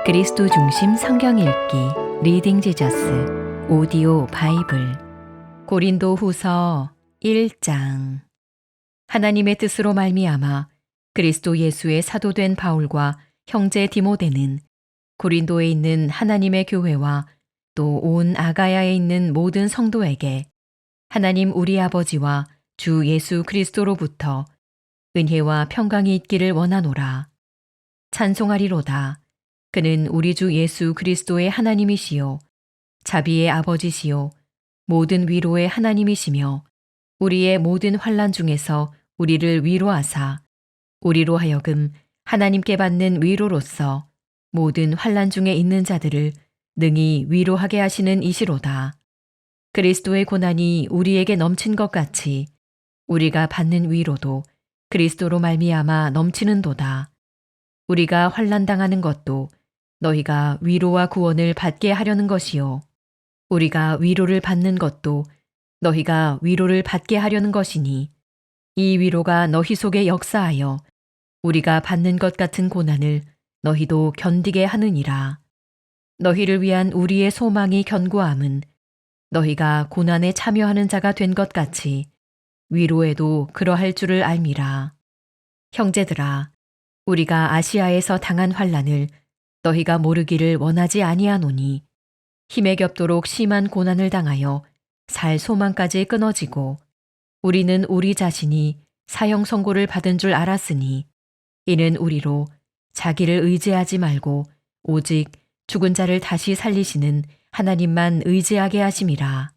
그리스도 중심 성경 읽기 리딩 지저스 오디오 바이블 고린도 후서 1장. 하나님의 뜻으로 말미암아 그리스도 예수의 사도된 바울과 형제 디모데는 고린도에 있는 하나님의 교회와 또 온 아가야에 있는 모든 성도에게 하나님 우리 아버지와 주 예수 그리스도로부터 은혜와 평강이 있기를 원하노라. 찬송하리로다. 그는 우리 주 예수 그리스도의 하나님이시요 자비의 아버지시요 모든 위로의 하나님이시며 우리의 모든 환난 중에서 우리를 위로하사 우리로 하여금 하나님께 받는 위로로서 모든 환난 중에 있는 자들을 능히 위로하게 하시는 이시로다. 그리스도의 고난이 우리에게 넘친 것 같이 우리가 받는 위로도 그리스도로 말미암아 넘치는도다. 우리가 환난 당하는 것도 너희가 위로와 구원을 받게 하려는 것이요 우리가 위로를 받는 것도 너희가 위로를 받게 하려는 것이니 이 위로가 너희 속에 역사하여 우리가 받는 것 같은 고난을 너희도 견디게 하느니라. 너희를 위한 우리의 소망이 견고함은 너희가 고난에 참여하는 자가 된 것 같이 위로에도 그러할 줄을 알미라. 형제들아, 우리가 아시아에서 당한 환난을 너희가 모르기를 원하지 아니하노니 힘에 겹도록 심한 고난을 당하여 살 소망까지 끊어지고 우리는 우리 자신이 사형 선고를 받은 줄 알았으니 이는 우리로 자기를 의지하지 말고 오직 죽은 자를 다시 살리시는 하나님만 의지하게 하심이라.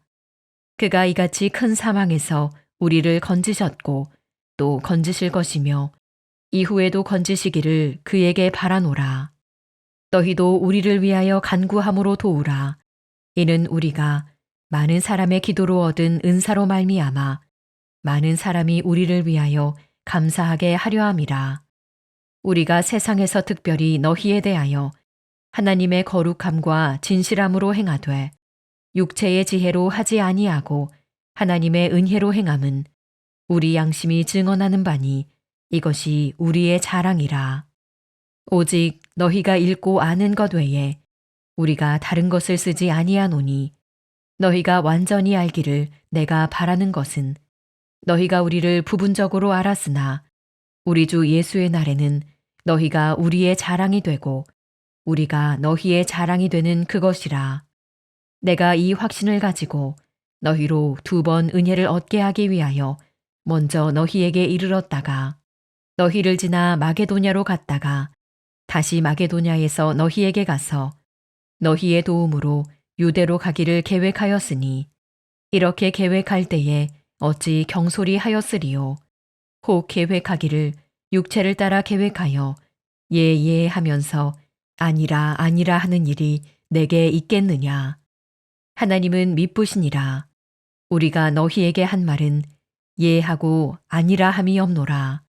그가 이같이 큰 사망에서 우리를 건지셨고 또 건지실 것이며 이후에도 건지시기를 그에게 바라노라. 너희도 우리를 위하여 간구함으로 도우라. 이는 우리가 많은 사람의 기도로 얻은 은사로 말미암아 많은 사람이 우리를 위하여 감사하게 하려 함이라. 우리가 세상에서 특별히 너희에 대하여 하나님의 거룩함과 진실함으로 행하되 육체의 지혜로 하지 아니하고 하나님의 은혜로 행함은 우리 양심이 증언하는 바니 이것이 우리의 자랑이라. 오직 너희가 읽고 아는 것 외에 우리가 다른 것을 쓰지 아니하노니 너희가 완전히 알기를 내가 바라는 것은 너희가 우리를 부분적으로 알았으나 우리 주 예수의 날에는 너희가 우리의 자랑이 되고 우리가 너희의 자랑이 되는 그것이라. 내가 이 확신을 가지고 너희로 2번 은혜를 얻게 하기 위하여 먼저 너희에게 이르렀다가 너희를 지나 마게도냐로 갔다가 다시 마게도냐에서 너희에게 가서 너희의 도움으로 유대로 가기를 계획하였으니 이렇게 계획할 때에 어찌 경솔히 하였으리요. 혹 계획하기를 육체를 따라 계획하여 예 하면서 아니라 아니라 하는 일이 내게 있겠느냐. 하나님은 미쁘시니라. 우리가 너희에게 한 말은 예하고 아니라 함이 없노라.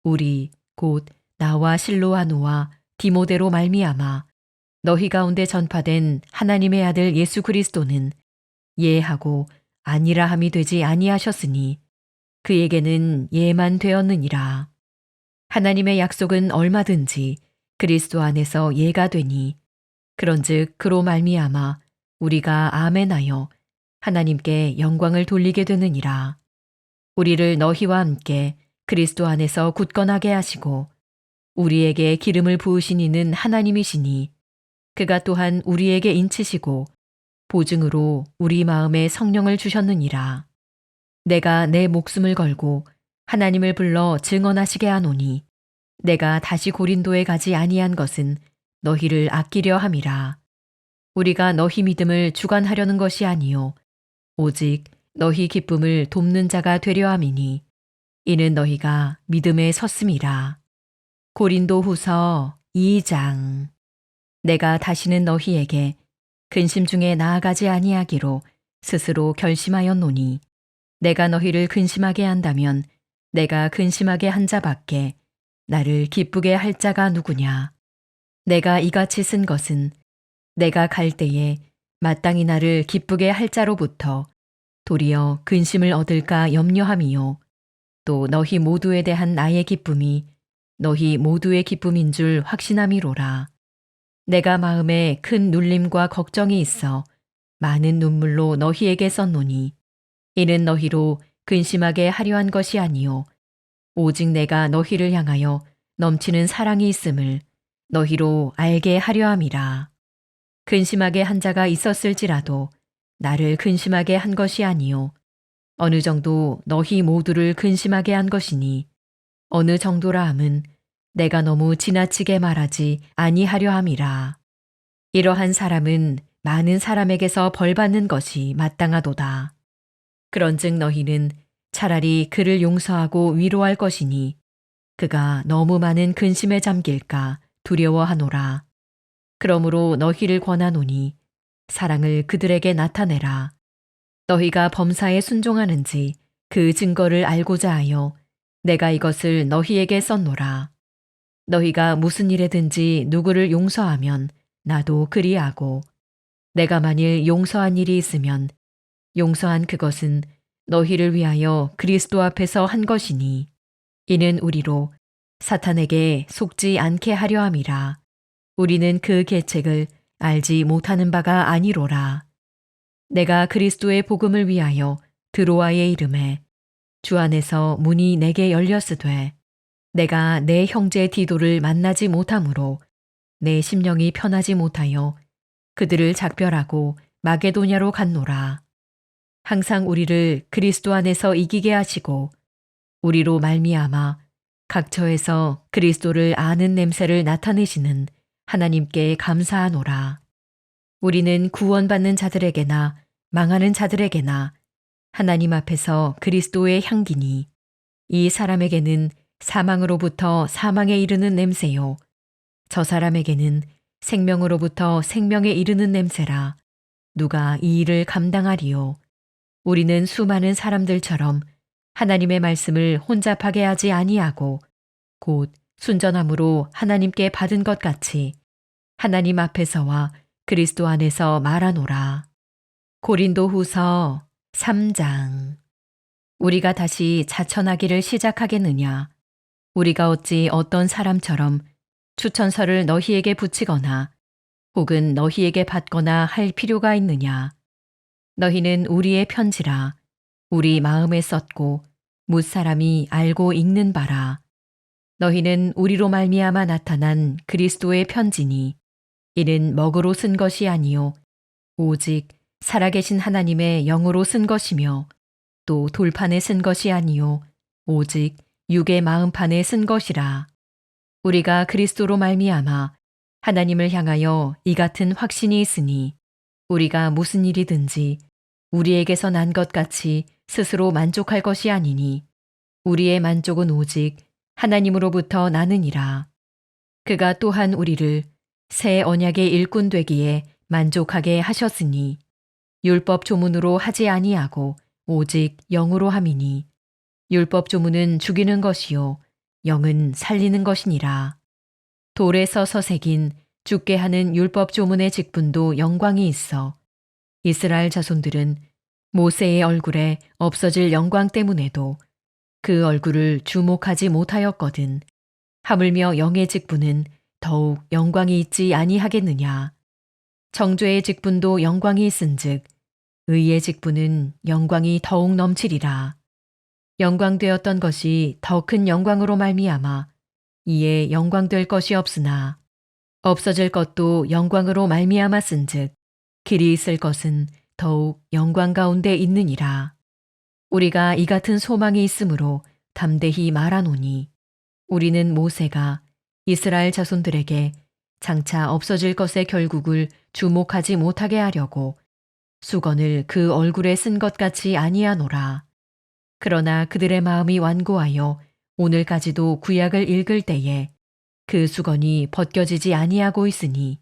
우리 곧 나와 실로아노와 디모데로 말미암아 너희 가운데 전파된 하나님의 아들 예수 그리스도는 예하고 아니라 함이 되지 아니하셨으니 그에게는 예만 되었느니라. 하나님의 약속은 얼마든지 그리스도 안에서 예가 되니 그런즉 그로 말미암아 우리가 아멘하여 하나님께 영광을 돌리게 되느니라. 우리를 너희와 함께 그리스도 안에서 굳건하게 하시고 우리에게 기름을 부으신 이는 하나님이시니 그가 또한 우리에게 인치시고 보증으로 우리 마음에 성령을 주셨느니라. 내가 내 목숨을 걸고 하나님을 불러 증언하시게 하노니 내가 다시 고린도에 가지 아니한 것은 너희를 아끼려 함이라. 우리가 너희 믿음을 주관하려는 것이 아니요 오직 너희 기쁨을 돕는 자가 되려 함이니 이는 너희가 믿음에 섰음이라. 고린도 후서 2장. 내가 다시는 너희에게 근심 중에 나아가지 아니하기로 스스로 결심하였노니 내가 너희를 근심하게 한다면 내가 근심하게 한 자밖에 나를 기쁘게 할 자가 누구냐. 내가 이같이 쓴 것은 내가 갈 때에 마땅히 나를 기쁘게 할 자로부터 도리어 근심을 얻을까 염려함이요 또 너희 모두에 대한 나의 기쁨이 너희 모두의 기쁨인 줄 확신함이로라. 내가 마음에 큰 눌림과 걱정이 있어 많은 눈물로 너희에게 썼노니 이는 너희로 근심하게 하려 한 것이 아니요 오직 내가 너희를 향하여 넘치는 사랑이 있음을 너희로 알게 하려 함이라. 근심하게 한 자가 있었을지라도 나를 근심하게 한 것이 아니요 어느 정도 너희 모두를 근심하게 한 것이니 어느 정도라 함은 내가 너무 지나치게 말하지 아니하려 함이라. 이러한 사람은 많은 사람에게서 벌받는 것이 마땅하도다. 그런즉 너희는 차라리 그를 용서하고 위로할 것이니 그가 너무 많은 근심에 잠길까 두려워하노라. 그러므로 너희를 권하노니 사랑을 그들에게 나타내라. 너희가 범사에 순종하는지 그 증거를 알고자 하여 내가 이것을 너희에게 썼노라. 너희가 무슨 일에든지 누구를 용서하면 나도 그리하고 내가 만일 용서한 일이 있으면 용서한 그것은 너희를 위하여 그리스도 앞에서 한 것이니 이는 우리로 사탄에게 속지 않게 하려 함이라. 우리는 그 계책을 알지 못하는 바가 아니로라. 내가 그리스도의 복음을 위하여 드로아의 이름에 주 안에서 문이 내게 열렸으되 내가 내 형제 디도를 만나지 못하므로 내 심령이 편하지 못하여 그들을 작별하고 마게도냐로 갔노라. 항상 우리를 그리스도 안에서 이기게 하시고 우리로 말미암아 각처에서 그리스도를 아는 냄새를 나타내시는 하나님께 감사하노라. 우리는 구원받는 자들에게나 망하는 자들에게나 하나님 앞에서 그리스도의 향기니 이 사람에게는 사망으로부터 사망에 이르는 냄새요 저 사람에게는 생명으로부터 생명에 이르는 냄새라. 누가 이 일을 감당하리요? 우리는 수많은 사람들처럼 하나님의 말씀을 혼잡하게 하지 아니하고 곧 순전함으로 하나님께 받은 것 같이 하나님 앞에서와 그리스도 안에서 말하노라. 고린도 후서 3장. 우리가 다시 자천하기를 시작하겠느냐? 우리가 어찌 어떤 사람처럼 추천서를 너희에게 붙이거나 혹은 너희에게 받거나 할 필요가 있느냐? 너희는 우리의 편지라 우리 마음에 썼고 무사람이 알고 읽는 바라. 너희는 우리로 말미암아 나타난 그리스도의 편지니 이는 먹으로 쓴 것이 아니요 오직 살아계신 하나님의 영으로 쓴 것이며 또 돌판에 쓴 것이 아니요 오직 육의 마음판에 쓴 것이라. 우리가 그리스도로 말미암아 하나님을 향하여 이 같은 확신이 있으니 우리가 무슨 일이든지 우리에게서 난 것 같이 스스로 만족할 것이 아니니 우리의 만족은 오직 하나님으로부터 나느니라. 그가 또한 우리를 새 언약의 일꾼 되기에 만족하게 하셨으니 율법 조문으로 하지 아니하고 오직 영으로 함이니 율법 조문은 죽이는 것이요 영은 살리는 것이니라. 돌에 서서 새긴 죽게 하는 율법 조문의 직분도 영광이 있어 이스라엘 자손들은 모세의 얼굴에 없어질 영광 때문에도 그 얼굴을 주목하지 못하였거든. 하물며 영의 직분은 더욱 영광이 있지 아니하겠느냐. 정죄의 직분도 영광이 있은즉 의의 직분은 영광이 더욱 넘치리라. 영광되었던 것이 더 큰 영광으로 말미암아 이에 영광될 것이 없으나 없어질 것도 영광으로 말미암았은즉 길이 있을 것은 더욱 영광 가운데 있느니라. 우리가 이 같은 소망이 있으므로 담대히 말하노니 우리는 모세가 이스라엘 자손들에게 장차 없어질 것의 결국을 주목하지 못하게 하려고 수건을 그 얼굴에 쓴 것 같이 아니하노라. 그러나 그들의 마음이 완고하여 오늘까지도 구약을 읽을 때에 그 수건이 벗겨지지 아니하고 있으니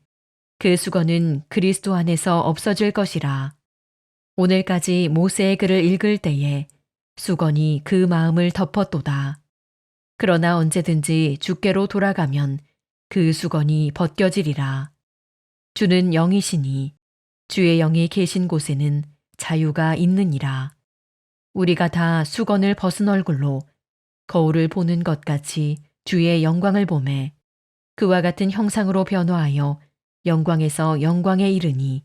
그 수건은 그리스도 안에서 없어질 것이라. 오늘까지 모세의 글을 읽을 때에 수건이 그 마음을 덮었도다. 그러나 언제든지 주께로 돌아가면 그 수건이 벗겨지리라. 주는 영이시니 주의 영이 계신 곳에는 자유가 있느니라. 우리가 다 수건을 벗은 얼굴로 거울을 보는 것 같이 주의 영광을 보매 그와 같은 형상으로 변화하여 영광에서 영광에 이르니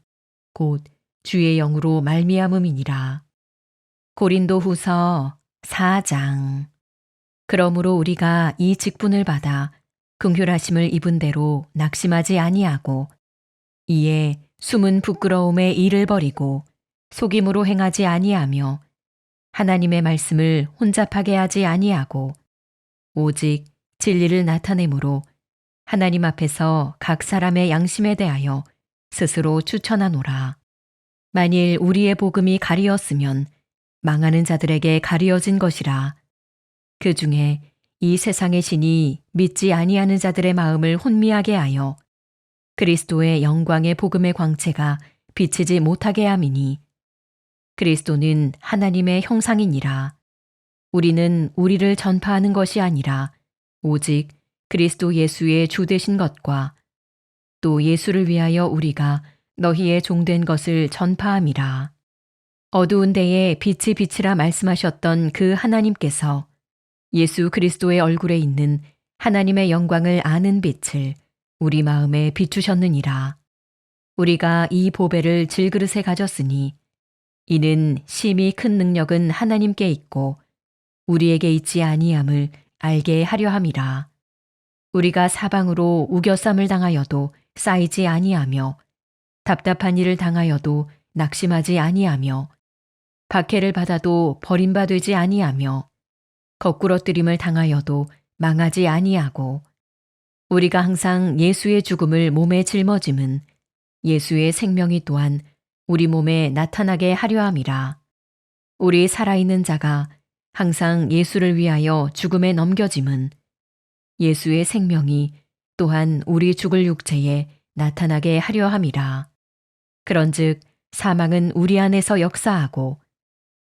곧 주의 영으로 말미암음이니라. 고린도후서 4장. 그러므로 우리가 이 직분을 받아 긍휼하심을 입은 대로 낙심하지 아니하고 이에 숨은 부끄러움에 일을 버리고 속임으로 행하지 아니하며 하나님의 말씀을 혼잡하게 하지 아니하고 오직 진리를 나타내므로 하나님 앞에서 각 사람의 양심에 대하여 스스로 추천하노라. 만일 우리의 복음이 가리었으면 망하는 자들에게 가리어진 것이라. 그 중에 이 세상의 신이 믿지 아니하는 자들의 마음을 혼미하게 하여 그리스도의 영광의 복음의 광채가 비치지 못하게 함이니 그리스도는 하나님의 형상이니라. 우리는 우리를 전파하는 것이 아니라 오직 그리스도 예수의 주 되신 것과 또 예수를 위하여 우리가 너희의 종된 것을 전파함이라. 어두운 데에 빛이 비치라 말씀하셨던 그 하나님께서 예수 그리스도의 얼굴에 있는 하나님의 영광을 아는 빛을 우리 마음에 비추셨느니라. 우리가 이 보배를 질그릇에 가졌으니 이는 심히 큰 능력은 하나님께 있고 우리에게 있지 아니함을 알게 하려 함이라. 우리가 사방으로 우겨쌈을 당하여도 쌓이지 아니하며 답답한 일을 당하여도 낙심하지 아니하며 박해를 받아도 버림받지 아니하며 거꾸러뜨림을 당하여도 망하지 아니하고 우리가 항상 예수의 죽음을 몸에 짊어짐은 예수의 생명이 또한 우리 몸에 나타나게 하려 함이라. 우리 살아있는 자가 항상 예수를 위하여 죽음에 넘겨짐은 예수의 생명이 또한 우리 죽을 육체에 나타나게 하려 함이라. 그런즉 사망은 우리 안에서 역사하고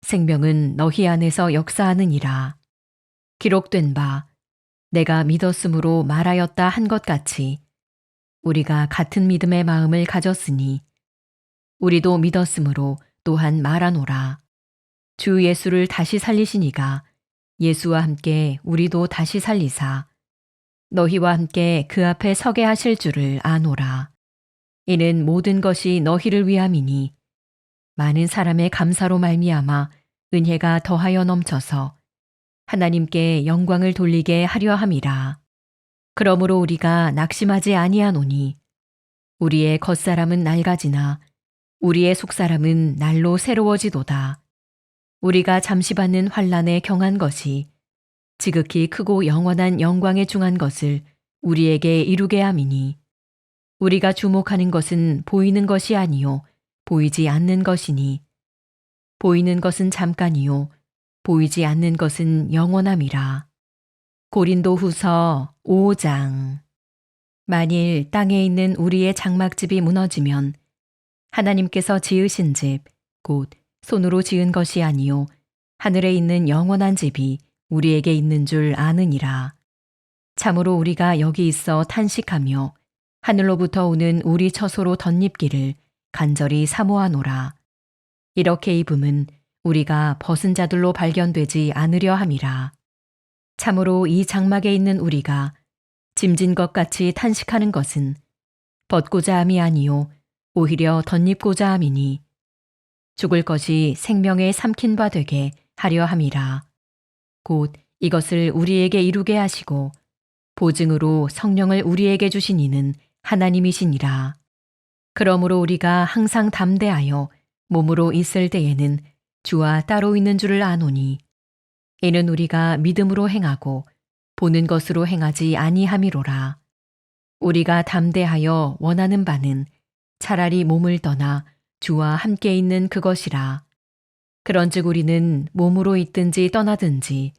생명은 너희 안에서 역사하느니라. 기록된 바 내가 믿었으므로 말하였다 한 것 같이 우리가 같은 믿음의 마음을 가졌으니 우리도 믿었으므로 또한 말하노라. 주 예수를 다시 살리시니가 예수와 함께 우리도 다시 살리사 너희와 함께 그 앞에 서게 하실 줄을 아노라. 이는 모든 것이 너희를 위함이니 많은 사람의 감사로 말미암아 은혜가 더하여 넘쳐서 하나님께 영광을 돌리게 하려 함이라. 그러므로 우리가 낙심하지 아니하노니 우리의 겉사람은 낡아지나 우리의 속사람은 날로 새로워지도다. 우리가 잠시 받는 환난에 경한 것이 지극히 크고 영원한 영광에 중한 것을 우리에게 이루게 함이니 우리가 주목하는 것은 보이는 것이 아니요 보이지 않는 것이니 보이는 것은 잠깐이요 보이지 않는 것은 영원함이라. 고린도후서 5장. 만일 땅에 있는 우리의 장막집이 무너지면 하나님께서 지으신 집 곧 손으로 지은 것이 아니요 하늘에 있는 영원한 집이 우리에게 있는 줄 아느니라. 참으로 우리가 여기 있어 탄식하며 하늘로부터 오는 우리 처소로 덧입기를 간절히 사모하노라. 이렇게 입음은 우리가 벗은 자들로 발견되지 않으려 함이라. 참으로 이 장막에 있는 우리가 짐진 것 같이 탄식하는 것은 벗고자 함이 아니요 오히려 덧입고자 함이니 죽을 것이 생명에 삼킨 바 되게 하려 함이라. 곧 이것을 우리에게 이루게 하시고 보증으로 성령을 우리에게 주신 이는 하나님이시니라. 그러므로 우리가 항상 담대하여 몸으로 있을 때에는 주와 따로 있는 줄을 아노니 이는 우리가 믿음으로 행하고 보는 것으로 행하지 아니함이로라. 우리가 담대하여 원하는 바는 차라리 몸을 떠나 주와 함께 있는 그것이라. 그런즉 우리는 몸으로 있든지 떠나든지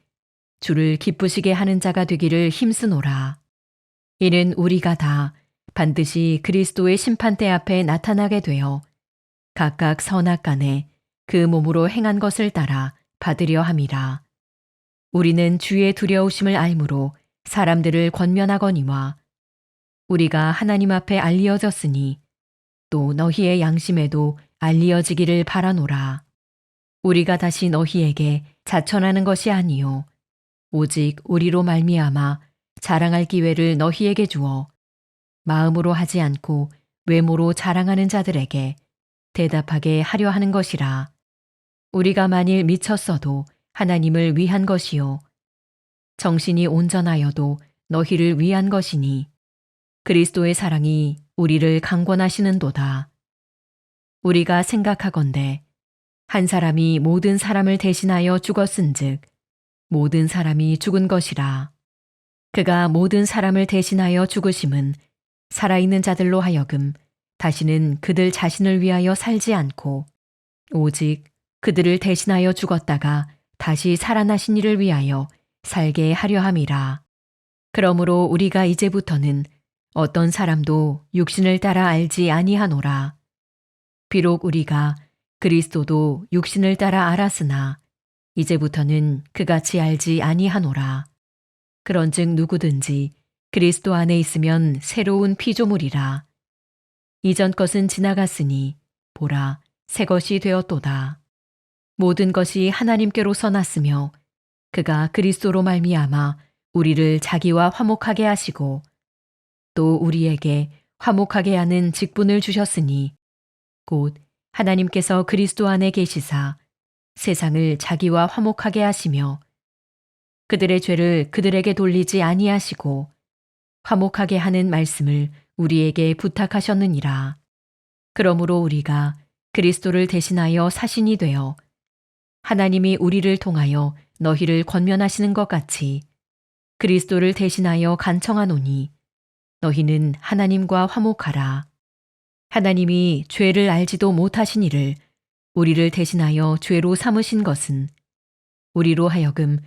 주를 기쁘시게 하는 자가 되기를 힘쓰노라. 이는 우리가 다 반드시 그리스도의 심판대 앞에 나타나게 되어 각각 선악간에 그 몸으로 행한 것을 따라 받으려 함이라. 우리는 주의 두려우심을 알므로 사람들을 권면하거니와 우리가 하나님 앞에 알리어졌으니 또 너희의 양심에도 알리어지기를 바라노라. 우리가 다시 너희에게 자천하는 것이 아니요 오직 우리로 말미암아 자랑할 기회를 너희에게 주어 마음으로 하지 않고 외모로 자랑하는 자들에게 대답하게 하려 하는 것이라. 우리가 만일 미쳤어도 하나님을 위한 것이요 정신이 온전하여도 너희를 위한 것이니 그리스도의 사랑이 우리를 강권하시는도다. 우리가 생각하건대 한 사람이 모든 사람을 대신하여 죽었은즉 모든 사람이 죽은 것이라. 그가 모든 사람을 대신하여 죽으심은 살아있는 자들로 하여금 다시는 그들 자신을 위하여 살지 않고 오직 그들을 대신하여 죽었다가 다시 살아나신 이를 위하여 살게 하려 함이라. 그러므로 우리가 이제부터는 어떤 사람도 육신을 따라 알지 아니하노라. 비록 우리가 그리스도도 육신을 따라 알았으나 이제부터는 그같이 알지 아니하노라. 그런즉 누구든지 그리스도 안에 있으면 새로운 피조물이라. 이전 것은 지나갔으니 보라 새 것이 되었도다. 모든 것이 하나님께로서 났으며 그가 그리스도로 말미암아 우리를 자기와 화목하게 하시고 또 우리에게 화목하게 하는 직분을 주셨으니 곧 하나님께서 그리스도 안에 계시사 세상을 자기와 화목하게 하시며 그들의 죄를 그들에게 돌리지 아니하시고 화목하게 하는 말씀을 우리에게 부탁하셨느니라. 그러므로 우리가 그리스도를 대신하여 사신이 되어 하나님이 우리를 통하여 너희를 권면하시는 것 같이 그리스도를 대신하여 간청하노니 너희는 하나님과 화목하라. 하나님이 죄를 알지도 못하신 이를 우리를 대신하여 죄로 삼으신 것은 우리로 하여금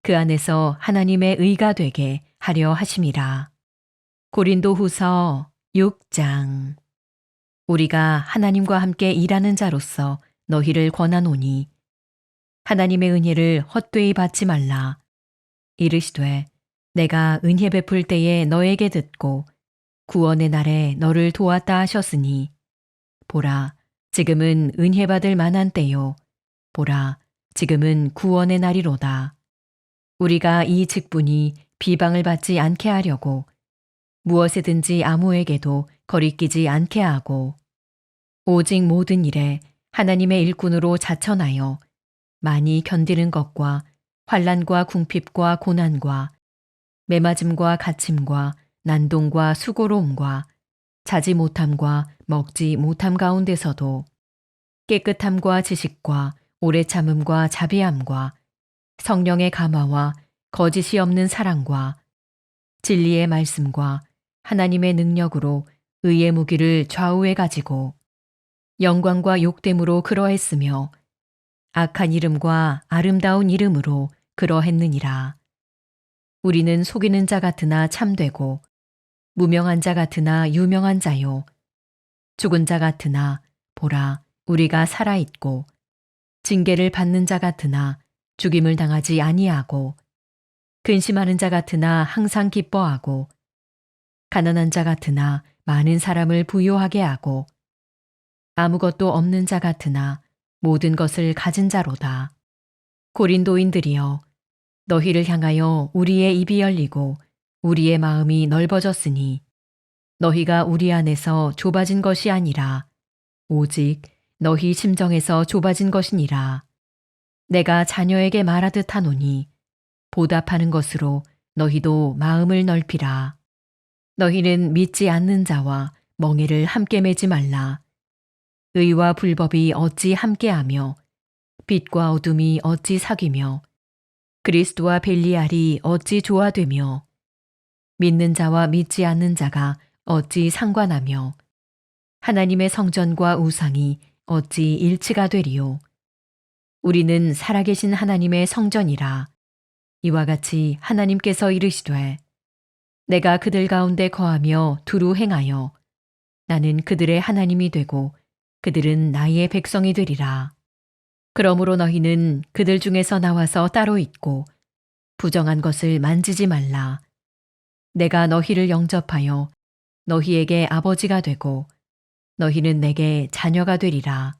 그 안에서 하나님의 의가 되게 하려 하심이라. 고린도후서 6장. 우리가 하나님과 함께 일하는 자로서 너희를 권하노니 하나님의 은혜를 헛되이 받지 말라. 이르시되 내가 은혜 베풀 때에 너에게 듣고 구원의 날에 너를 도왔다 하셨으니 보라 지금은 은혜 받을 만한 때요 보라 지금은 구원의 날이로다. 우리가 이 직분이 비방을 받지 않게 하려고 무엇에든지 아무에게도 거리끼지 않게 하고 오직 모든 일에 하나님의 일꾼으로 자천하여 많이 견디는 것과 환난과 궁핍과 고난과 매맞음과 갇힘과 난동과 수고로움과 자지 못함과 먹지 못함 가운데서도 깨끗함과 지식과 오래 참음과 자비함과 성령의 감화와 거짓이 없는 사랑과 진리의 말씀과 하나님의 능력으로 의의 무기를 좌우에 가지고 영광과 욕됨으로 그러했으며 악한 이름과 아름다운 이름으로 그러했느니라. 우리는 속이는 자 같으나 참되고 무명한 자 같으나 유명한 자요 죽은 자 같으나 보라 우리가 살아있고 징계를 받는 자 같으나 죽임을 당하지 아니하고 근심하는 자 같으나 항상 기뻐하고 가난한 자 같으나 많은 사람을 부요하게 하고 아무것도 없는 자 같으나 모든 것을 가진 자로다. 고린도인들이여 너희를 향하여 우리의 입이 열리고 우리의 마음이 넓어졌으니 너희가 우리 안에서 좁아진 것이 아니라 오직 너희 심정에서 좁아진 것이니라. 내가 자녀에게 말하듯 하노니 보답하는 것으로 너희도 마음을 넓히라. 너희는 믿지 않는 자와 멍에를 함께 매지 말라. 의와 불법이 어찌 함께하며 빛과 어둠이 어찌 사귀며 그리스도와 벨리알이 어찌 조화되며 믿는 자와 믿지 않는 자가 어찌 상관하며 하나님의 성전과 우상이 어찌 일치가 되리요. 우리는 살아계신 하나님의 성전이라. 이와 같이 하나님께서 이르시되 내가 그들 가운데 거하며 두루 행하여 나는 그들의 하나님이 되고 그들은 나의 백성이 되리라. 그러므로 너희는 그들 중에서 나와서 따로 있고 부정한 것을 만지지 말라. 내가 너희를 영접하여 너희에게 아버지가 되고 너희는 내게 자녀가 되리라.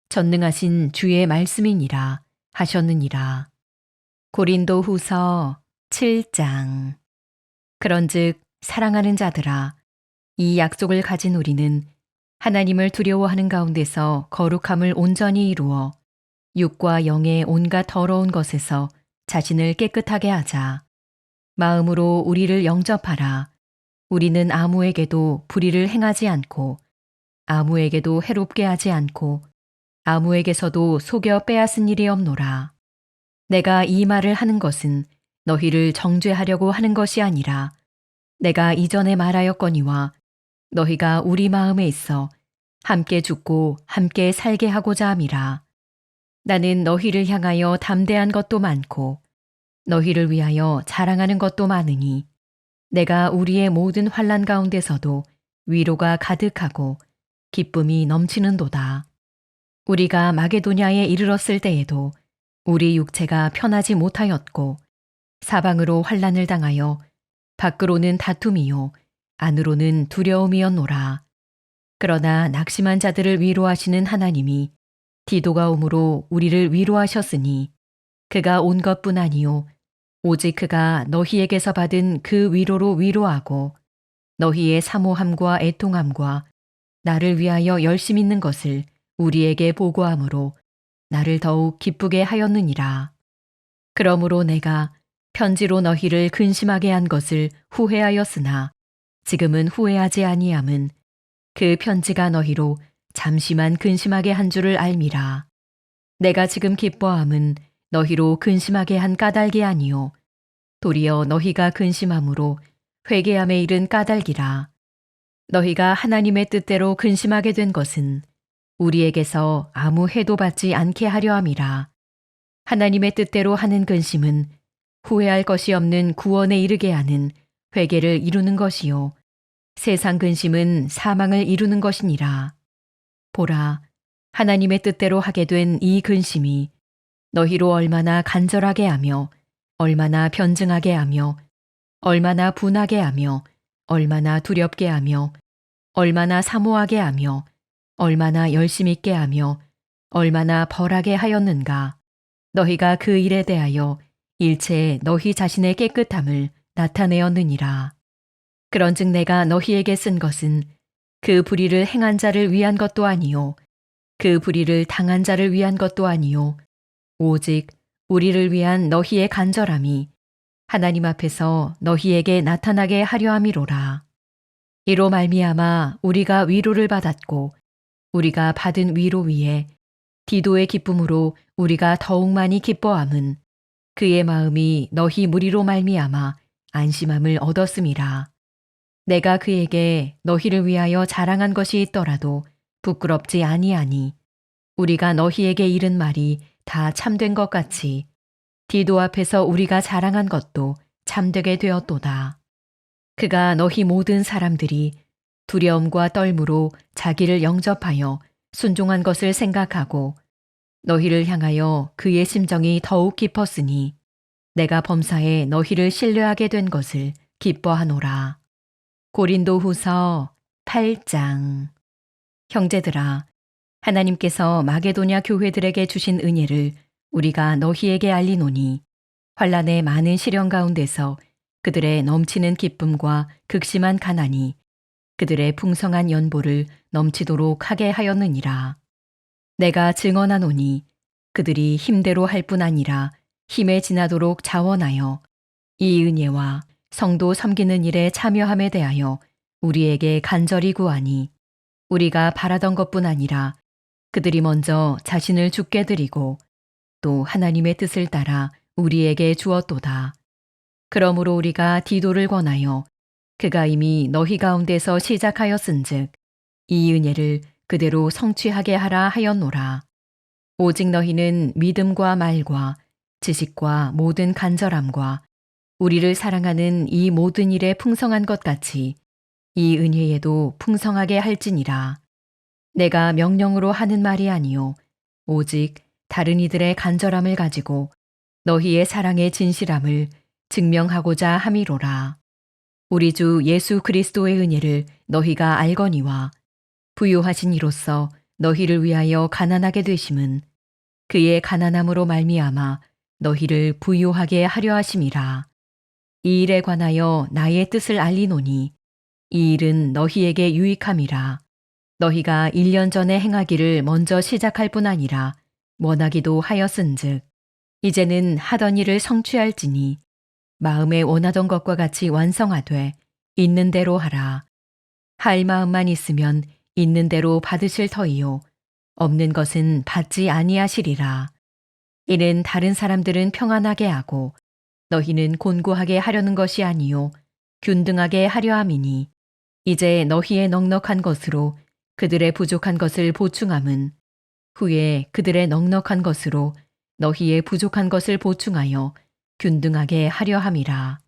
전능하신 주의 말씀이니라 하셨느니라. 고린도 후서 7장. 그런즉 사랑하는 자들아 이 약속을 가진 우리는 하나님을 두려워하는 가운데서 거룩함을 온전히 이루어 육과 영의 온갖 더러운 것에서 자신을 깨끗하게 하자. 마음으로 우리를 영접하라. 우리는 아무에게도 불의를 행하지 않고 아무에게도 해롭게 하지 않고 아무에게서도 속여 빼앗은 일이 없노라. 내가 이 말을 하는 것은 너희를 정죄하려고 하는 것이 아니라 내가 이전에 말하였거니와 너희가 우리 마음에 있어 함께 죽고 함께 살게 하고자 함이라. 나는 너희를 향하여 담대한 것도 많고 너희를 위하여 자랑하는 것도 많으니 내가 우리의 모든 환난 가운데서도 위로가 가득하고 기쁨이 넘치는도다. 우리가 마게도냐에 이르렀을 때에도 우리 육체가 편하지 못하였고 사방으로 환난을 당하여 밖으로는 다툼이요 안으로는 두려움이었노라. 그러나 낙심한 자들을 위로하시는 하나님이 디도가 오므로 우리를 위로하셨으니 그가 온 것뿐 아니요 오직 그가 너희에게서 받은 그 위로로 위로하고 너희의 사모함과 애통함과 나를 위하여 열심 있는 것을 우리에게 보고함으로 나를 더욱 기쁘게 하였느니라. 그러므로 내가 편지로 너희를 근심하게 한 것을 후회하였으나 지금은 후회하지 아니함은 그 편지가 너희로 잠시만 근심하게 한 줄을 알미라. 내가 지금 기뻐함은 너희로 근심하게 한 까닭이 아니요 도리어 너희가 근심함으로 회개함에 이른 까닭이라. 너희가 하나님의 뜻대로 근심하게 된 것은 우리에게서 아무 해도 받지 않게 하려 함이라. 하나님의 뜻대로 하는 근심은 후회할 것이 없는 구원에 이르게 하는 회개를 이루는 것이요 세상 근심은 사망을 이루는 것이니라. 보라, 하나님의 뜻대로 하게 된 이 근심이 너희로 얼마나 간절하게 하며 얼마나 변증하게 하며 얼마나 분하게 하며 얼마나 두렵게 하며 얼마나 사모하게 하며 얼마나 열심 있게 하며 얼마나 벌하게 하였는가. 너희가 그 일에 대하여 일체의 너희 자신의 깨끗함을 나타내었느니라. 그런즉 내가 너희에게 쓴 것은 그 불의를 행한 자를 위한 것도 아니요 그 불의를 당한 자를 위한 것도 아니요 오직 우리를 위한 너희의 간절함이 하나님 앞에서 너희에게 나타나게 하려 함이로라. 이로 말미암아 우리가 위로를 받았고 우리가 받은 위로 위에 디도의 기쁨으로 우리가 더욱 많이 기뻐함은 그의 마음이 너희 무리로 말미암아 안심함을 얻었음이라. 내가 그에게 너희를 위하여 자랑한 것이 있더라도 부끄럽지 아니하니 우리가 너희에게 이른 말이 다 참된 것 같이 디도 앞에서 우리가 자랑한 것도 참되게 되었도다. 그가 너희 모든 사람들이 두려움과 떨므로 자기를 영접하여 순종한 것을 생각하고 너희를 향하여 그의 심정이 더욱 깊었으니 내가 범사에 너희를 신뢰하게 된 것을 기뻐하노라. 고린도후서 8장. 형제들아, 하나님께서 마게도냐 교회들에게 주신 은혜를 우리가 너희에게 알리노니 환난의 많은 시련 가운데서 그들의 넘치는 기쁨과 극심한 가난이 그들의 풍성한 연보를 넘치도록 하게 하였느니라. 내가 증언하노니 그들이 힘대로 할 뿐 아니라 힘에 지나도록 자원하여 이 은혜와 성도 섬기는 일에 참여함에 대하여 우리에게 간절히 구하니 우리가 바라던 것뿐 아니라 그들이 먼저 자신을 죽게 드리고 또 하나님의 뜻을 따라 우리에게 주었도다. 그러므로 우리가 디도를 권하여 그가 이미 너희 가운데서 시작하였은즉 이 은혜를 그대로 성취하게 하라 하였노라. 오직 너희는 믿음과 말과 지식과 모든 간절함과 우리를 사랑하는 이 모든 일에 풍성한 것 같이 이 은혜에도 풍성하게 할지니라. 내가 명령으로 하는 말이 아니요 오직 다른 이들의 간절함을 가지고 너희의 사랑의 진실함을 증명하고자 함이로라. 우리 주 예수 그리스도의 은혜를 너희가 알거니와 부요하신 이로써 너희를 위하여 가난하게 되심은 그의 가난함으로 말미암아 너희를 부요하게 하려 하심이라. 이 일에 관하여 나의 뜻을 알리노니 이 일은 너희에게 유익함이라. 너희가 1년 전에 행하기를 먼저 시작할 뿐 아니라 원하기도 하였은즉 이제는 하던 일을 성취할지니 마음에 원하던 것과 같이 완성하되 있는 대로 하라. 할 마음만 있으면 있는 대로 받으실 터이요 없는 것은 받지 아니하시리라. 이는 다른 사람들은 평안하게 하고 너희는 곤고하게 하려는 것이 아니요 균등하게 하려 함이니 이제 너희의 넉넉한 것으로 그들의 부족한 것을 보충함은 후에 그들의 넉넉한 것으로 너희의 부족한 것을 보충하여 균등하게 하려 함이라.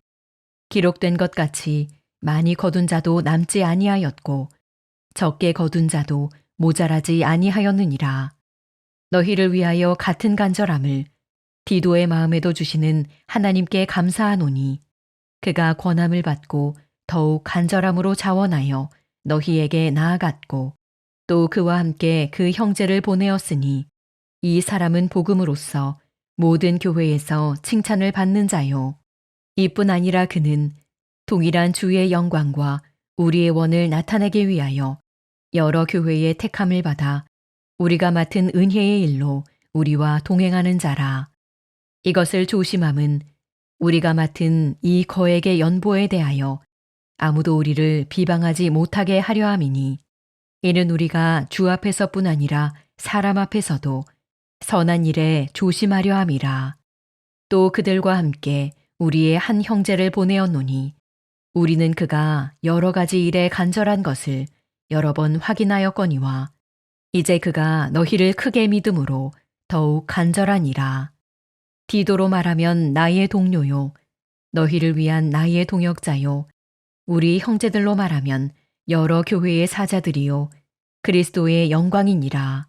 기록된 것 같이 많이 거둔 자도 남지 아니하였고 적게 거둔 자도 모자라지 아니하였느니라. 너희를 위하여 같은 간절함을 디도의 마음에도 주시는 하나님께 감사하노니 그가 권함을 받고 더욱 간절함으로 자원하여 너희에게 나아갔고 또 그와 함께 그 형제를 보내었으니 이 사람은 복음으로써 모든 교회에서 칭찬을 받는 자요. 이뿐 아니라 그는 동일한 주의 영광과 우리의 원을 나타내기 위하여 여러 교회의 택함을 받아 우리가 맡은 은혜의 일로 우리와 동행하는 자라. 이것을 조심함은 우리가 맡은 이 거액의 연보에 대하여 아무도 우리를 비방하지 못하게 하려 함이니 이는 우리가 주 앞에서뿐 아니라 사람 앞에서도 선한 일에 조심하려 함이라. 또 그들과 함께 우리의 한 형제를 보내었노니 우리는 그가 여러 가지 일에 간절한 것을 여러 번 확인하였거니와 이제 그가 너희를 크게 믿음으로 더욱 간절하니라. 디도로 말하면 나의 동료요 너희를 위한 나의 동역자요 우리 형제들로 말하면 여러 교회의 사자들이요 그리스도의 영광이니라.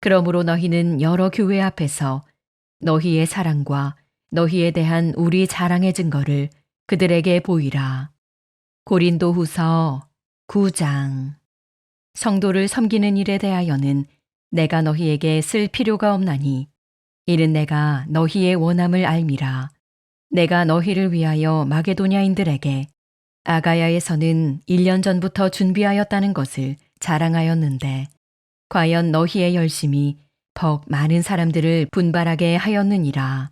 그러므로 너희는 여러 교회 앞에서 너희의 사랑과 너희에 대한 우리 자랑의 증거를 그들에게 보이라. 고린도후서 9장. 성도를 섬기는 일에 대하여는 내가 너희에게 쓸 필요가 없나니 이는 내가 너희의 원함을 알미라. 내가 너희를 위하여 마게도냐인들에게 아가야에서는 1년 전부터 준비하였다는 것을 자랑하였는데 과연 너희의 열심이 벅 많은 사람들을 분발하게 하였느니라.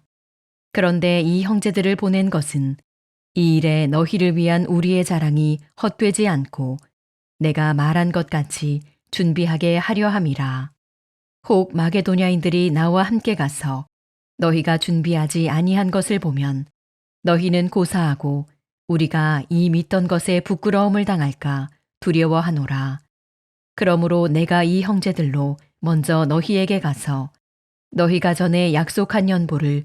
그런데 이 형제들을 보낸 것은 이 일에 너희를 위한 우리의 자랑이 헛되지 않고 내가 말한 것 같이 준비하게 하려 함이라. 혹 마게도냐인들이 나와 함께 가서 너희가 준비하지 아니한 것을 보면 너희는 고사하고 우리가 이 믿던 것에 부끄러움을 당할까 두려워하노라. 그러므로 내가 이 형제들로 먼저 너희에게 가서 너희가 전에 약속한 연보를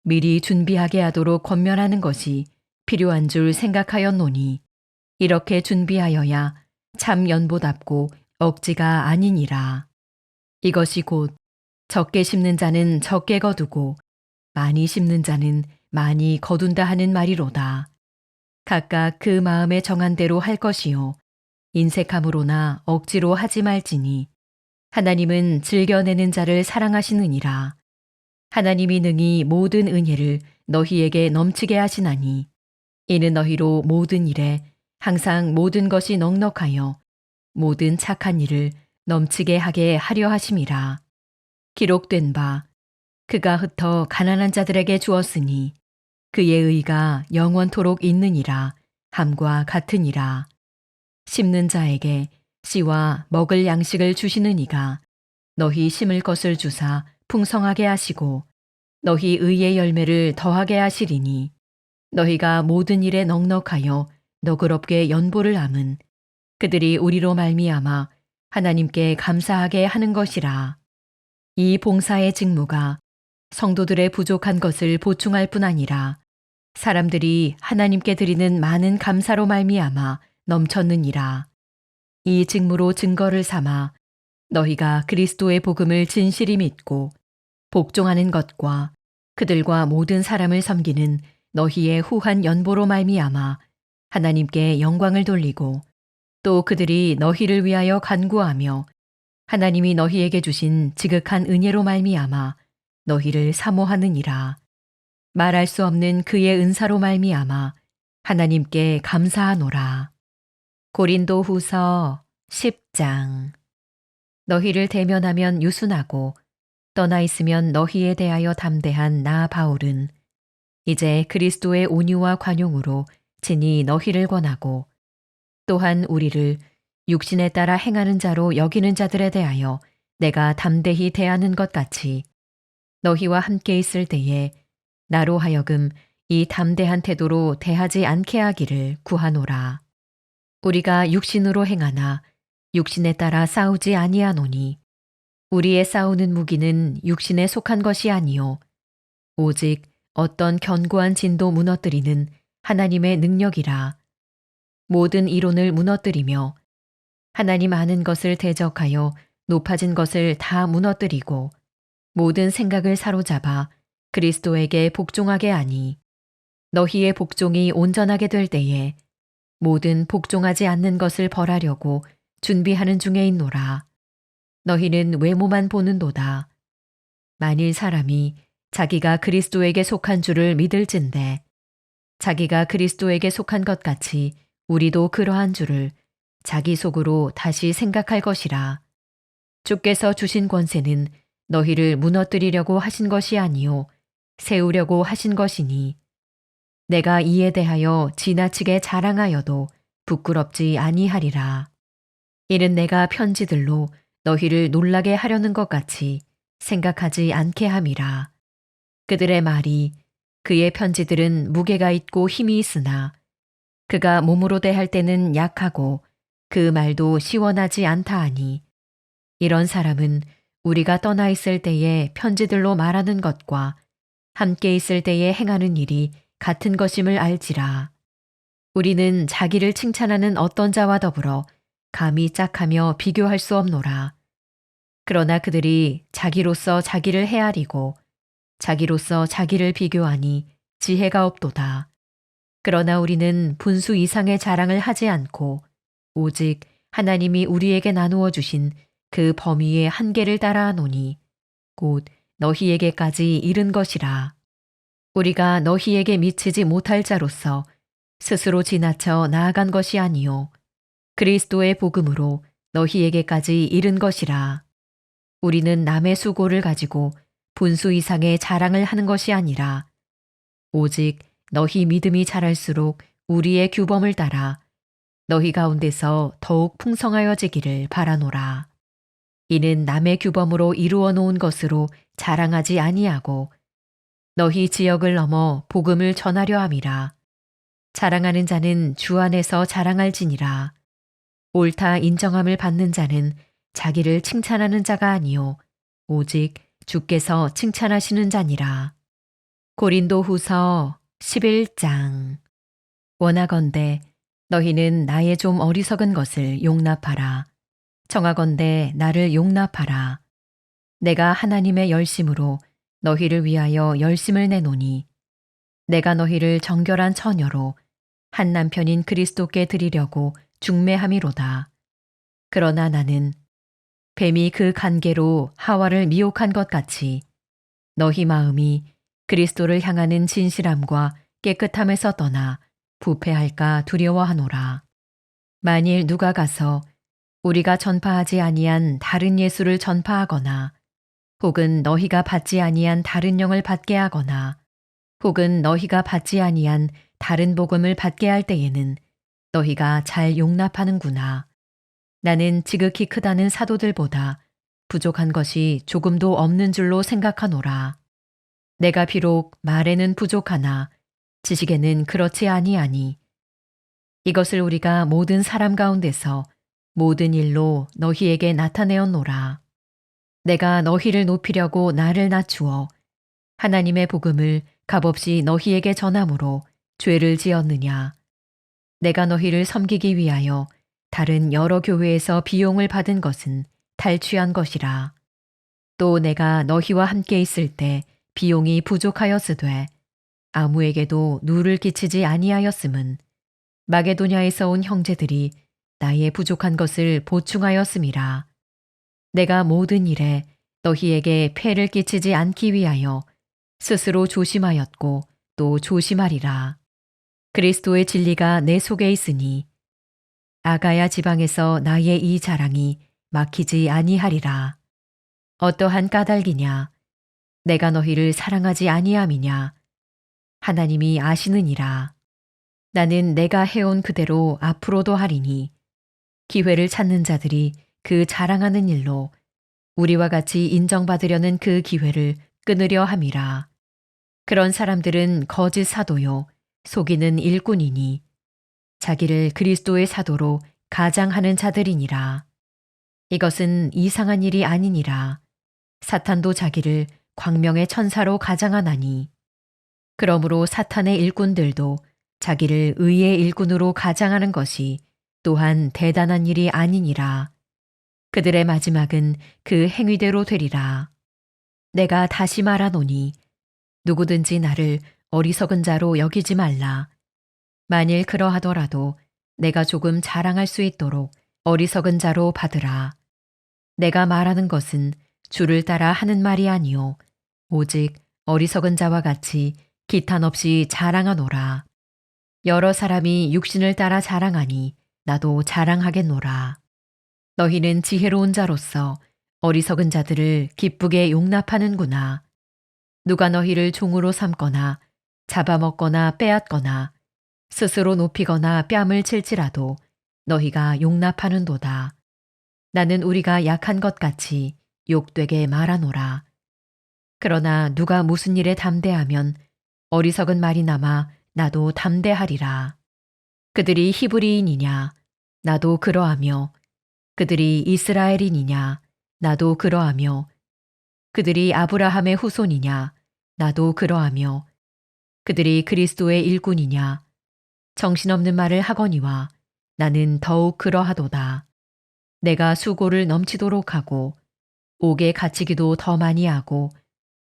미리 준비하게 하도록 권면하는 것이 필요한 줄 생각하였노니 이렇게 준비하여야 참 연보답고 억지가 아니니라. 이것이 곧 적게 심는 자는 적게 거두고 많이 심는 자는 많이 거둔다 하는 말이로다. 각각 그 마음에 정한 대로 할 것이요 인색함으로나 억지로 하지 말지니 하나님은 즐겨내는 자를 사랑하시느니라. 하나님이 능히 모든 은혜를 너희에게 넘치게 하시나니 이는 너희로 모든 일에 항상 모든 것이 넉넉하여 모든 착한 일을 넘치게 하게 하려 하심이라. 기록된 바 그가 흩어 가난한 자들에게 주었으니 그의 의가 영원토록 있느니라 함과 같으니라. 심는 자에게 씨와 먹을 양식을 주시는 이가 너희 심을 것을 주사 풍성하게 하시고 너희 의의 열매를 더하게 하시리니 너희가 모든 일에 넉넉하여 너그럽게 연보를 함은 그들이 우리로 말미암아 하나님께 감사하게 하는 것이라. 이 봉사의 직무가 성도들의 부족한 것을 보충할 뿐 아니라 사람들이 하나님께 드리는 많은 감사로 말미암아 넘쳤느니라. 이 직무로 증거를 삼아 너희가 그리스도의 복음을 진실히 믿고 복종하는 것과 그들과 모든 사람을 섬기는 너희의 후한 연보로 말미암아 하나님께 영광을 돌리고 또 그들이 너희를 위하여 간구하며 하나님이 너희에게 주신 지극한 은혜로 말미암아 너희를 사모하느니라. 말할 수 없는 그의 은사로 말미암아 하나님께 감사하노라. 고린도후서 10장. 너희를 대면하면 유순하고 떠나 있으면 너희에 대하여 담대한 나 바울은 이제 그리스도의 온유와 관용으로 친히 너희를 권하고 또한 우리를 육신에 따라 행하는 자로 여기는 자들에 대하여 내가 담대히 대하는 것 같이 너희와 함께 있을 때에 나로 하여금 이 담대한 태도로 대하지 않게 하기를 구하노라. 우리가 육신으로 행하나 육신에 따라 싸우지 아니하노니 우리의 싸우는 무기는 육신에 속한 것이 아니요 오직 어떤 견고한 진도 무너뜨리는 하나님의 능력이라. 모든 이론을 무너뜨리며 하나님 아는 것을 대적하여 높아진 것을 다 무너뜨리고 모든 생각을 사로잡아 그리스도에게 복종하게 하니 너희의 복종이 온전하게 될 때에 모든 복종하지 않는 것을 벌하려고 준비하는 중에 있노라. 너희는 외모만 보는도다. 만일 사람이 자기가 그리스도에게 속한 줄을 믿을진대 자기가 그리스도에게 속한 것 같이 우리도 그러한 줄을 자기 속으로 다시 생각할 것이라. 주께서 주신 권세는 너희를 무너뜨리려고 하신 것이 아니요 세우려고 하신 것이니 내가 이에 대하여 지나치게 자랑하여도 부끄럽지 아니하리라. 이는 내가 편지들로 너희를 놀라게 하려는 것 같이 생각하지 않게 함이라. 그들의 말이 그의 편지들은 무게가 있고 힘이 있으나 그가 몸으로 대할 때는 약하고 그 말도 시원하지 않다 하니 이런 사람은 우리가 떠나 있을 때에 편지들로 말하는 것과 함께 있을 때에 행하는 일이 같은 것임을 알지라. 우리는 자기를 칭찬하는 어떤 자와 더불어 감히 짝하며 비교할 수 없노라. 그러나 그들이 자기로서 자기를 헤아리고 자기로서 자기를 비교하니 지혜가 없도다. 그러나 우리는 분수 이상의 자랑을 하지 않고 오직 하나님이 우리에게 나누어 주신 그 범위의 한계를 따라하노니 곧 너희에게까지 이른 것이라. 우리가 너희에게 미치지 못할 자로서 스스로 지나쳐 나아간 것이 아니요 그리스도의 복음으로 너희에게까지 이른 것이라. 우리는 남의 수고를 가지고 분수 이상의 자랑을 하는 것이 아니라 오직 너희 믿음이 자랄수록 우리의 규범을 따라 너희 가운데서 더욱 풍성하여지기를 바라노라. 이는 남의 규범으로 이루어 놓은 것으로 자랑하지 아니하고 너희 지역을 넘어 복음을 전하려 함이라. 자랑하는 자는 주 안에서 자랑할지니라. 옳다 인정함을 받는 자는 자기를 칭찬하는 자가 아니요 오직 주께서 칭찬하시는 자니라. 고린도후서 11장. 원하건대 너희는 나의 좀 어리석은 것을 용납하라. 청하건대 나를 용납하라. 내가 하나님의 열심으로 너희를 위하여 열심을 내노니 내가 너희를 정결한 처녀로 한 남편인 그리스도께 드리려고 중매함이로다. 그러나 나는 뱀이 그 간계로 하와를 미혹한 것 같이 너희 마음이 그리스도를 향하는 진실함과 깨끗함에서 떠나 부패할까 두려워하노라. 만일 누가 가서 우리가 전파하지 아니한 다른 예수를 전파하거나 혹은 너희가 받지 아니한 다른 영을 받게 하거나 혹은 너희가 받지 아니한 다른 복음을 받게 할 때에는 너희가 잘 용납하는구나. 나는 지극히 크다는 사도들보다 부족한 것이 조금도 없는 줄로 생각하노라. 내가 비록 말에는 부족하나 지식에는 그렇지 아니하니 이것을 우리가 모든 사람 가운데서 모든 일로 너희에게 나타내었노라. 내가 너희를 높이려고 나를 낮추어 하나님의 복음을 값없이 너희에게 전함으로 죄를 지었느냐. 내가 너희를 섬기기 위하여 다른 여러 교회에서 비용을 받은 것은 탈취한 것이라. 또 내가 너희와 함께 있을 때 비용이 부족하였으되 아무에게도 누를 끼치지 아니하였음은 마게도냐에서 온 형제들이 나의 부족한 것을 보충하였음이라. 내가 모든 일에 너희에게 폐를 끼치지 않기 위하여 스스로 조심하였고 또 조심하리라. 그리스도의 진리가 내 속에 있으니 아가야 지방에서 나의 이 자랑이 막히지 아니하리라. 어떠한 까닭이냐? 내가 너희를 사랑하지 아니함이냐? 하나님이 아시느니라. 나는 내가 해온 그대로 앞으로도 하리니 기회를 찾는 자들이 그 자랑하는 일로 우리와 같이 인정받으려는 그 기회를 끊으려 함이라. 그런 사람들은 거짓 사도요 속이는 일꾼이니 자기를 그리스도의 사도로 가장하는 자들이니라. 이것은 이상한 일이 아니니라. 사탄도 자기를 광명의 천사로 가장하나니 그러므로 사탄의 일꾼들도 자기를 의의 일꾼으로 가장하는 것이 또한 대단한 일이 아니니라. 그들의 마지막은 그 행위대로 되리라. 내가 다시 말하노니 누구든지 나를 어리석은 자로 여기지 말라. 만일 그러하더라도 내가 조금 자랑할 수 있도록 어리석은 자로 받으라. 내가 말하는 것은 주를 따라 하는 말이 아니요 오직 어리석은 자와 같이 기탄 없이 자랑하노라. 여러 사람이 육신을 따라 자랑하니 나도 자랑하겠노라. 너희는 지혜로운 자로서 어리석은 자들을 기쁘게 용납하는구나. 누가 너희를 종으로 삼거나 잡아먹거나 빼앗거나 스스로 높이거나 뺨을 칠지라도 너희가 용납하는도다. 나는 우리가 약한 것 같이 욕되게 말하노라. 그러나 누가 무슨 일에 담대하면 어리석은 말이 남아 나도 담대하리라. 그들이 히브리인이냐? 나도 그러하며 그들이 이스라엘인이냐? 나도 그러하며 그들이 아브라함의 후손이냐? 나도 그러하며 그들이 그리스도의 일꾼이냐? 정신없는 말을 하거니와 나는 더욱 그러하도다. 내가 수고를 넘치도록 하고 옥에 갇히기도 더 많이 하고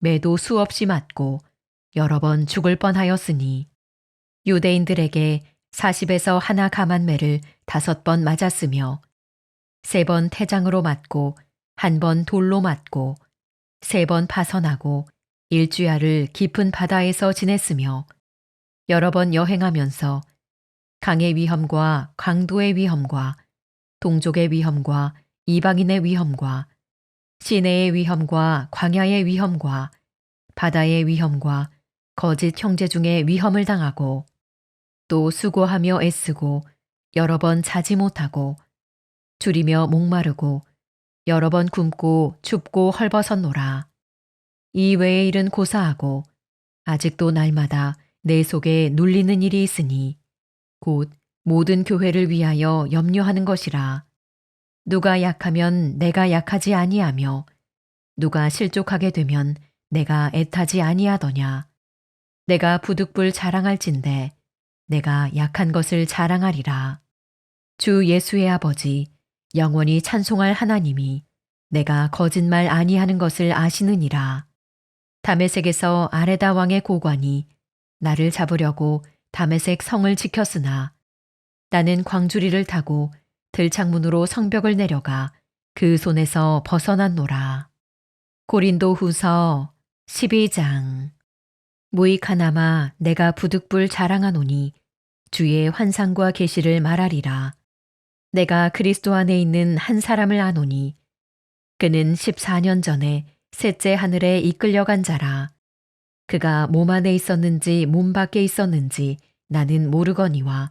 매도 수없이 맞고 여러 번 죽을 뻔하였으니 유대인들에게 40에서 하나 감한매를 5번 맞았으며 3번 태장으로 맞고 1번 돌로 맞고 3번 파선하고 일주야를 깊은 바다에서 지냈으며 여러 번 여행하면서 강의 위험과 강도의 위험과 동족의 위험과 이방인의 위험과 시내의 위험과 광야의 위험과 바다의 위험과 거짓 형제 중에 위험을 당하고 또 수고하며 애쓰고 여러 번 자지 못하고 줄이며 목마르고 여러 번 굶고 춥고 헐벗었노라. 이 외의 일은 고사하고 아직도 날마다 내 속에 눌리는 일이 있으니 곧 모든 교회를 위하여 염려하는 것이라. 누가 약하면 내가 약하지 아니하며 누가 실족하게 되면 내가 애타지 아니하더냐. 내가 부득불 자랑할진대 내가 약한 것을 자랑하리라. 주 예수의 아버지 영원히 찬송할 하나님이 내가 거짓말 아니하는 것을 아시느니라. 다메섹에서 아레다 왕의 고관이 나를 잡으려고 다메섹 성을 지켰으나 나는 광주리를 타고 들창문으로 성벽을 내려가 그 손에서 벗어났노라. 고린도 후서 12장. 무익하나마 내가 부득불 자랑하노니 주의 환상과 계시를 말하리라. 내가 그리스도 안에 있는 한 사람을 아노니 그는 14년 전에 셋째 하늘에 이끌려간 자라. 그가 몸 안에 있었는지 몸 밖에 있었는지 나는 모르거니와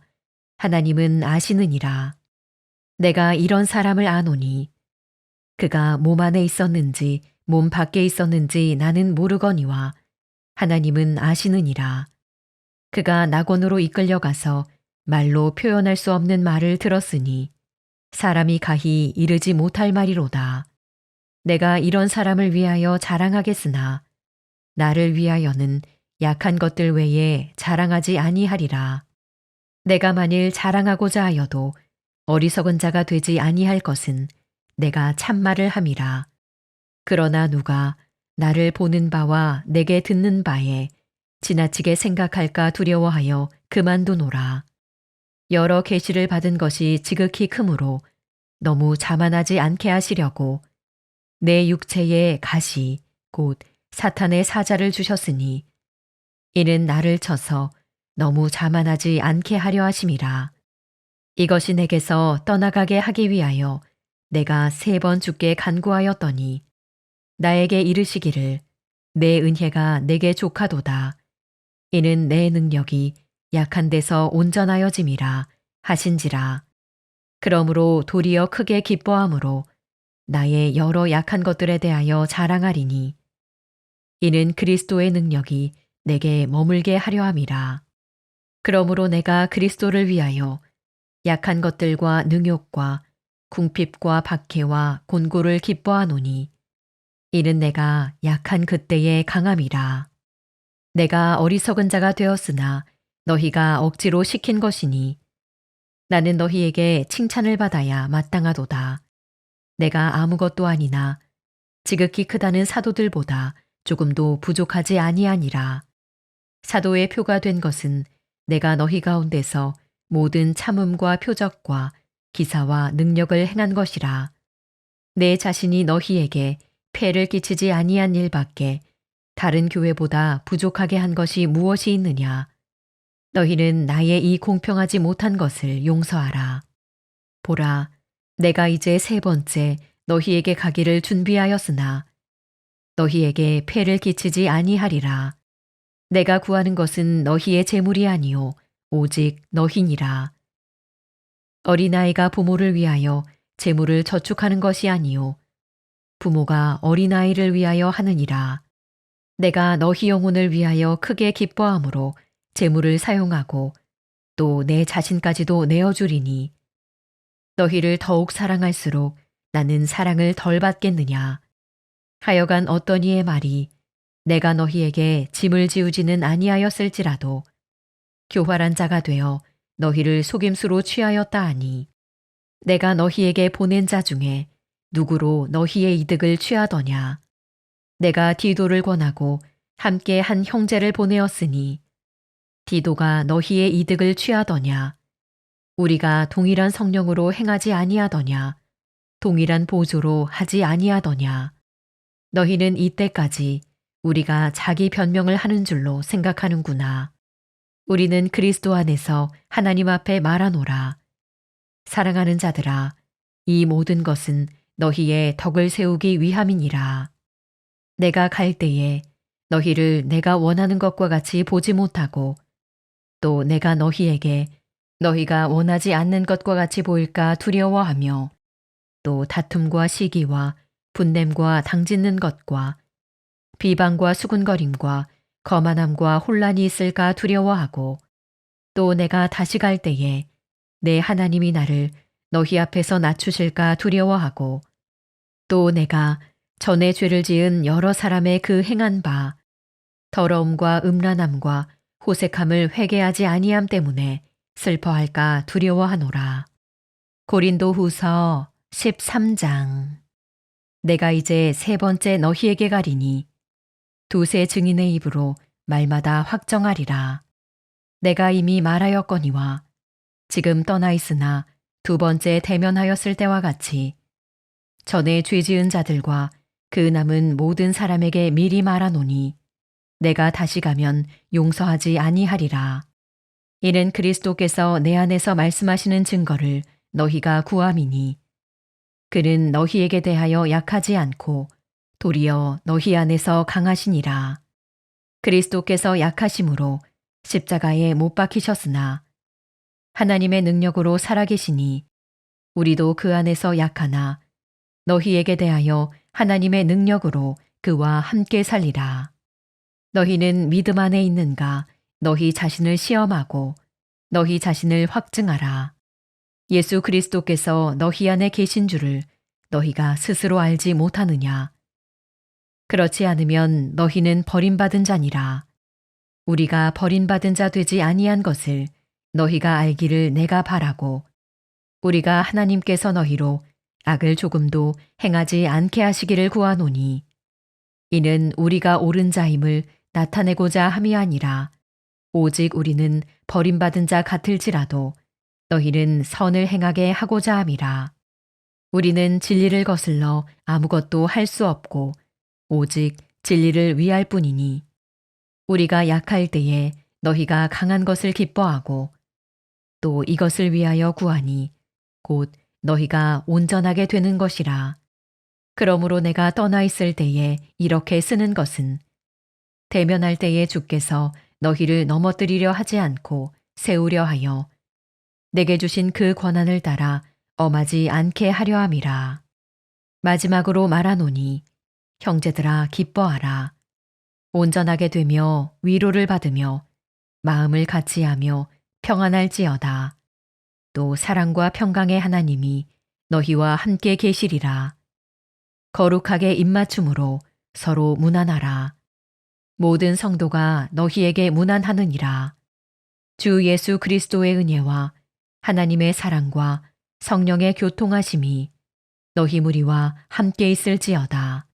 하나님은 아시느니라. 내가 이런 사람을 아노니 그가 몸 안에 있었는지 몸 밖에 있었는지 나는 모르거니와 하나님은 아시느니라. 그가 낙원으로 이끌려가서 말로 표현할 수 없는 말을 들었으니 사람이 가히 이르지 못할 말이로다. 내가 이런 사람을 위하여 자랑하겠으나 나를 위하여는 약한 것들 외에 자랑하지 아니하리라. 내가 만일 자랑하고자 하여도 어리석은 자가 되지 아니할 것은 내가 참말을 함이라. 그러나 누가 나를 보는 바와 내게 듣는 바에 지나치게 생각할까 두려워하여 그만두노라. 여러 계시를 받은 것이 지극히 크므로 너무 자만하지 않게 하시려고 내 육체에 가시 곧 사탄의 사자를 주셨으니 이는 나를 쳐서 너무 자만하지 않게 하려 하심이라. 이것이 내게서 떠나가게 하기 위하여 내가 3번 주께 간구하였더니 나에게 이르시기를 내 은혜가 내게 족하도다. 이는 내 능력이 약한 데서 온전하여짐이라 하신지라. 그러므로 도리어 크게 기뻐함으로 나의 여러 약한 것들에 대하여 자랑하리니 이는 그리스도의 능력이 내게 머물게 하려 함이라. 그러므로 내가 그리스도를 위하여 약한 것들과 능욕과 궁핍과 박해와 곤고를 기뻐하노니 이는 내가 약한 그때의 강함이라. 내가 어리석은 자가 되었으나 너희가 억지로 시킨 것이니 나는 너희에게 칭찬을 받아야 마땅하도다. 내가 아무것도 아니나 지극히 크다는 사도들보다 조금도 부족하지 아니하니라. 사도의 표가 된 것은 내가 너희 가운데서 모든 참음과 표적과 기사와 능력을 행한 것이라. 내 자신이 너희에게 폐를 끼치지 아니한 일밖에 다른 교회보다 부족하게 한 것이 무엇이 있느냐. 너희는 나의 이 공평하지 못한 것을 용서하라. 보라, 내가 이제 3번째 너희에게 가기를 준비하였으나 너희에게 폐를 끼치지 아니하리라. 내가 구하는 것은 너희의 재물이 아니요 오직 너희니라. 어린아이가 부모를 위하여 재물을 저축하는 것이 아니요 부모가 어린아이를 위하여 하느니라. 내가 너희 영혼을 위하여 크게 기뻐함으로 재물을 사용하고 또 내 자신까지도 내어주리니 너희를 더욱 사랑할수록 나는 사랑을 덜 받겠느냐. 하여간 어떤 이의 말이 내가 너희에게 짐을 지우지는 아니하였을지라도 교활한 자가 되어 너희를 속임수로 취하였다 하니 내가 너희에게 보낸 자 중에 누구로 너희의 이득을 취하더냐. 내가 디도를 권하고 함께 한 형제를 보내었으니 디도가 너희의 이득을 취하더냐. 우리가 동일한 성령으로 행하지 아니하더냐. 동일한 보조로 하지 아니하더냐. 너희는 이때까지 우리가 자기 변명을 하는 줄로 생각하는구나. 우리는 그리스도 안에서 하나님 앞에 말하노라. 사랑하는 자들아, 이 모든 것은 너희의 덕을 세우기 위함이니라. 내가 갈 때에 너희를 내가 원하는 것과 같이 보지 못하고 또 내가 너희에게 너희가 원하지 않는 것과 같이 보일까 두려워하며 또 다툼과 시기와 분냄과 당짓는 것과 비방과 수군거림과 거만함과 혼란이 있을까 두려워하고 또 내가 다시 갈 때에 내 하나님이 나를 너희 앞에서 낮추실까 두려워하고 또 내가 전에 죄를 지은 여러 사람의 그 행한 바 더러움과 음란함과 호색함을 회개하지 아니함 때문에 슬퍼할까 두려워하노라. 고린도 후서 13장. 내가 이제 3번째 너희에게 가리니 두세 증인의 입으로 말마다 확정하리라. 내가 이미 말하였거니와 지금 떠나 있으나 2번째 대면하였을 때와 같이 전에 죄 지은 자들과 그 남은 모든 사람에게 미리 말하노니 내가 다시 가면 용서하지 아니하리라. 이는 그리스도께서 내 안에서 말씀하시는 증거를 너희가 구함이니 그는 너희에게 대하여 약하지 않고 도리어 너희 안에서 강하시니라. 그리스도께서 약하심으로 십자가에 못 박히셨으나 하나님의 능력으로 살아계시니 우리도 그 안에서 약하나 너희에게 대하여 하나님의 능력으로 그와 함께 살리라. 너희는 믿음 안에 있는가 너희 자신을 시험하고 너희 자신을 확증하라. 예수 그리스도께서 너희 안에 계신 줄을 너희가 스스로 알지 못하느냐. 그렇지 않으면 너희는 버림받은 자니라. 우리가 버림받은 자 되지 아니한 것을 너희가 알기를 내가 바라고 우리가 하나님께서 너희로 악을 조금도 행하지 않게 하시기를 구하노니 이는 우리가 옳은 자임을 나타내고자 함이 아니라 오직 우리는 버림받은 자 같을지라도 너희는 선을 행하게 하고자 함이라. 우리는 진리를 거슬러 아무것도 할 수 없고 오직 진리를 위할 뿐이니 우리가 약할 때에 너희가 강한 것을 기뻐하고 또 이것을 위하여 구하니 곧 너희가 온전하게 되는 것이라. 그러므로 내가 떠나 있을 때에 이렇게 쓰는 것은 대면할 때에 주께서 너희를 넘어뜨리려 하지 않고 세우려 하여 내게 주신 그 권한을 따라 엄하지 않게 하려 함이라. 마지막으로 말하노니 형제들아 기뻐하라. 온전하게 되며 위로를 받으며 마음을 같이하며 평안할지어다. 또 사랑과 평강의 하나님이 너희와 함께 계시리라. 거룩하게 입맞춤으로 서로 문안하라. 모든 성도가 너희에게 문안하느니라. 주 예수 그리스도의 은혜와 하나님의 사랑과 성령의 교통하심이 너희 무리와 함께 있을지어다.